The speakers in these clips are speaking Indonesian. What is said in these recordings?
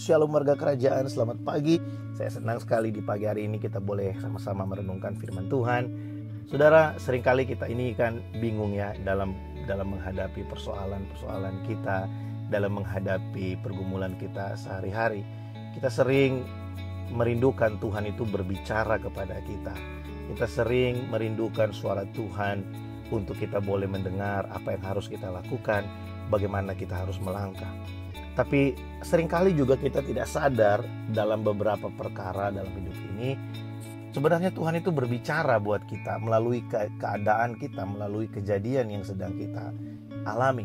Shalom warga kerajaan, selamat pagi. Saya senang sekali di pagi hari ini kita boleh sama-sama merenungkan firman Tuhan. Saudara, seringkali kita ini kan bingung ya dalam menghadapi persoalan-persoalan kita, dalam menghadapi pergumulan kita sehari-hari. Kita sering merindukan Tuhan itu berbicara kepada kita. Kita sering merindukan suara Tuhan untuk kita boleh mendengar apa yang harus kita lakukan, bagaimana kita harus melangkah. Tapi seringkali juga kita tidak sadar dalam beberapa perkara dalam hidup ini, sebenarnya Tuhan itu berbicara buat kita melalui keadaan kita, melalui kejadian yang sedang kita alami.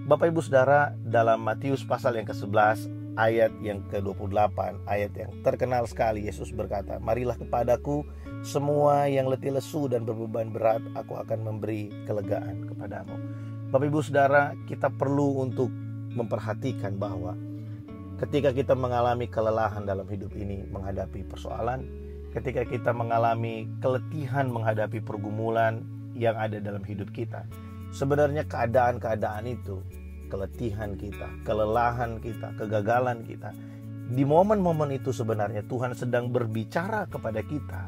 Bapak Ibu Saudara, dalam Matius pasal yang ke-11 ayat yang ke-28, ayat yang terkenal sekali, Yesus berkata, "Marilah kepadaku semua yang letih lesu dan berbeban berat, aku akan memberi kelegaan kepadamu." Bapak Ibu Saudara, kita perlu untuk memperhatikan bahwa ketika kita mengalami kelelahan dalam hidup ini menghadapi persoalan, ketika kita mengalami keletihan menghadapi pergumulan yang ada dalam hidup kita, sebenarnya keadaan-keadaan itu, keletihan kita, kelelahan kita, kegagalan kita, di momen-momen itu sebenarnya Tuhan sedang berbicara kepada kita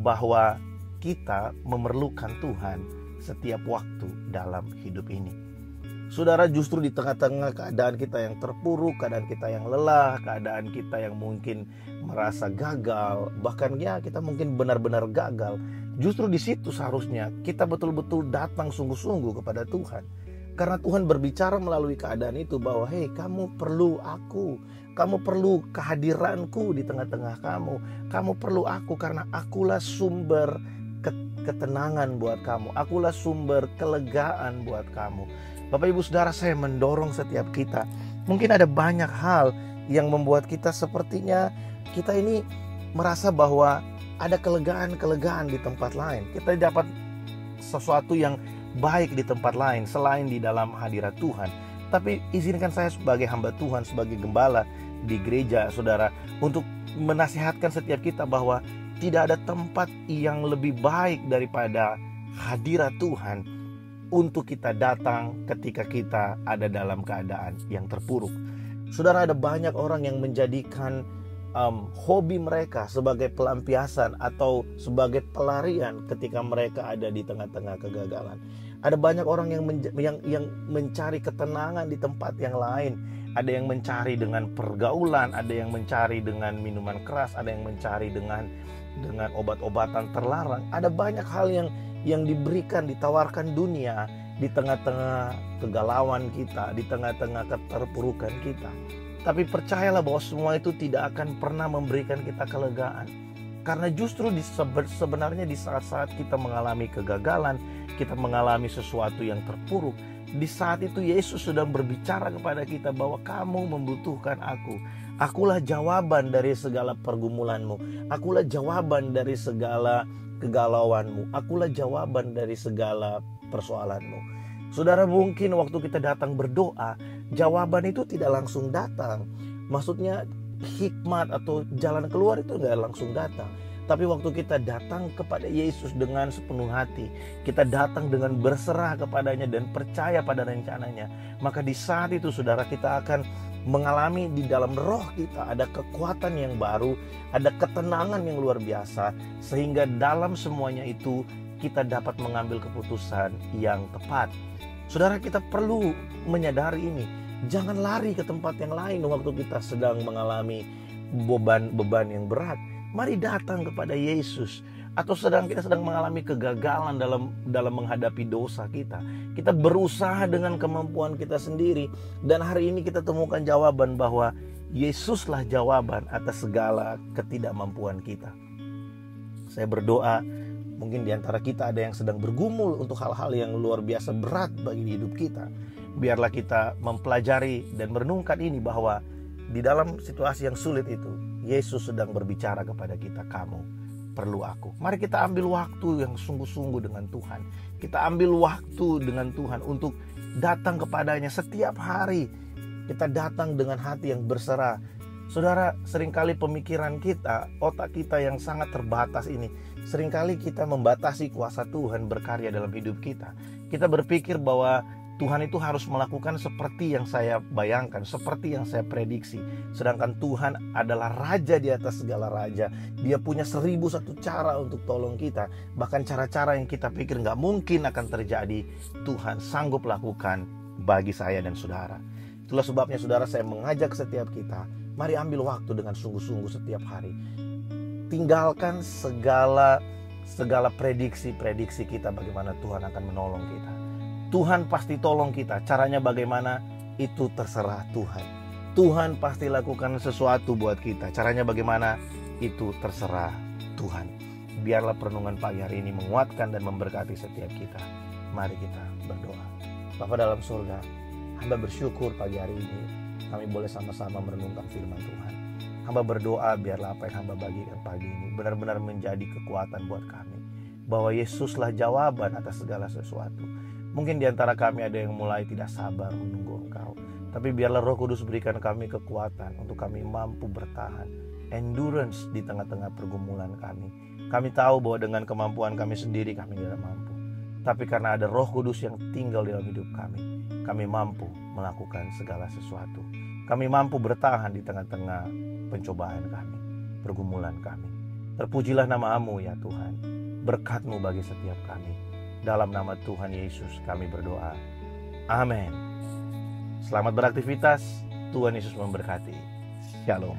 bahwa kita memerlukan Tuhan setiap waktu dalam hidup ini. Saudara, justru di tengah-tengah keadaan kita yang terpuruk, keadaan kita yang lelah, keadaan kita yang mungkin merasa gagal, bahkan ya kita mungkin benar-benar gagal, justru di situ seharusnya kita betul-betul datang sungguh-sungguh kepada Tuhan. Karena Tuhan berbicara melalui keadaan itu bahwa, "Hei, kamu perlu aku, kamu perlu kehadiranku di tengah-tengah kamu, kamu perlu aku karena akulah sumber ketenangan buat kamu, akulah sumber kelegaan buat kamu." Bapak Ibu Saudara, saya mendorong setiap kita. Mungkin ada banyak hal yang membuat kita sepertinya kita ini merasa bahwa ada kelegaan-kelegaan di tempat lain. Kita dapat sesuatu yang baik di tempat lain selain di dalam hadirat Tuhan. Tapi izinkan saya sebagai hamba Tuhan, sebagai gembala di gereja, saudara, untuk menasihatkan setiap kita bahwa tidak ada tempat yang lebih baik daripada hadirat Tuhan untuk kita datang ketika kita ada dalam keadaan yang terpuruk. Saudara, ada banyak orang yang menjadikan hobi mereka sebagai pelampiasan atau sebagai pelarian ketika mereka ada di tengah-tengah kegagalan. Ada banyak orang yang mencari ketenangan di tempat yang lain. Ada yang mencari dengan pergaulan, ada yang mencari dengan minuman keras, ada yang mencari dengan obat-obatan terlarang. Ada banyak hal yang diberikan, ditawarkan dunia di tengah-tengah kegalauan kita, di tengah-tengah keterpurukan kita. Tapi percayalah bahwa semua itu tidak akan pernah memberikan kita kelegaan. Karena justru sebenarnya di saat-saat kita mengalami kegagalan, kita mengalami sesuatu yang terpuruk, di saat itu Yesus sedang berbicara kepada kita bahwa kamu membutuhkan aku. Akulah jawaban dari segala pergumulanmu. Akulah jawaban dari segala kegalauanmu. Akulah jawaban dari segala persoalanmu. Saudara, mungkin waktu kita datang berdoa, jawaban itu tidak langsung datang. Maksudnya hikmat atau jalan keluar itu tidak langsung datang. Tapi waktu kita datang kepada Yesus dengan sepenuh hati, kita datang dengan berserah kepadanya dan percaya pada rencananya, maka di saat itu saudara, kita akan mengalami di dalam roh kita ada kekuatan yang baru, ada ketenangan yang luar biasa, sehingga dalam semuanya itu kita dapat mengambil keputusan yang tepat. Saudara, kita perlu menyadari ini. Jangan lari ke tempat yang lain waktu kita sedang mengalami beban yang berat. Mari datang kepada Yesus. Atau kita sedang mengalami kegagalan dalam menghadapi dosa kita. Kita berusaha dengan kemampuan kita sendiri. Dan hari ini kita temukan jawaban bahwa Yesuslah jawaban atas segala ketidakmampuan kita. Saya berdoa, mungkin di antara kita ada yang sedang bergumul untuk hal-hal yang luar biasa berat bagi hidup kita. Biarlah kita mempelajari dan merenungkan ini bahwa di dalam situasi yang sulit itu, Yesus sedang berbicara kepada kita, kamu perlu aku. Mari kita ambil waktu yang sungguh-sungguh dengan Tuhan. Kita ambil waktu dengan Tuhan untuk datang kepadanya setiap hari. Kita datang dengan hati yang berserah. Saudara, seringkali pemikiran kita, otak kita yang sangat terbatas ini, seringkali kita membatasi kuasa Tuhan berkarya dalam hidup kita. Kita berpikir bahwa Tuhan itu harus melakukan seperti yang saya bayangkan, seperti yang saya prediksi. Sedangkan Tuhan adalah raja di atas segala raja. Dia punya 1001 cara untuk tolong kita. Bahkan cara-cara yang kita pikir gak mungkin akan terjadi, Tuhan sanggup lakukan bagi saya dan saudara. Itulah sebabnya saudara, saya mengajak setiap kita, mari ambil waktu dengan sungguh-sungguh setiap hari. Tinggalkan segala prediksi-prediksi kita bagaimana Tuhan akan menolong kita. Tuhan pasti tolong kita. Caranya bagaimana? Itu terserah Tuhan. Tuhan pasti lakukan sesuatu buat kita. Caranya bagaimana? Itu terserah Tuhan. Biarlah perenungan pagi hari ini menguatkan dan memberkati setiap kita. Mari kita berdoa. Bapa dalam surga, hamba bersyukur pagi hari ini kami boleh sama-sama merenungkan firman Tuhan. Hamba berdoa biarlah apa yang hamba bagikan pagi ini benar-benar menjadi kekuatan buat kami. Bahwa Yesuslah jawaban atas segala sesuatu. Mungkin di antara kami ada yang mulai tidak sabar menunggu Engkau. Tapi biarlah Roh Kudus berikan kami kekuatan untuk kami mampu bertahan. Endurance di tengah-tengah pergumulan kami. Kami tahu bahwa dengan kemampuan kami sendiri kami tidak mampu. Tapi karena ada Roh Kudus yang tinggal dalam hidup kami mampu melakukan segala sesuatu. Kami mampu bertahan di tengah-tengah pencobaan kami, pergumulan kami. Terpujilah nama-Mu ya Tuhan. Berkat-Mu bagi setiap kami. Dalam nama Tuhan Yesus kami berdoa. Amin. Selamat beraktivitas. Tuhan Yesus memberkati. Shalom.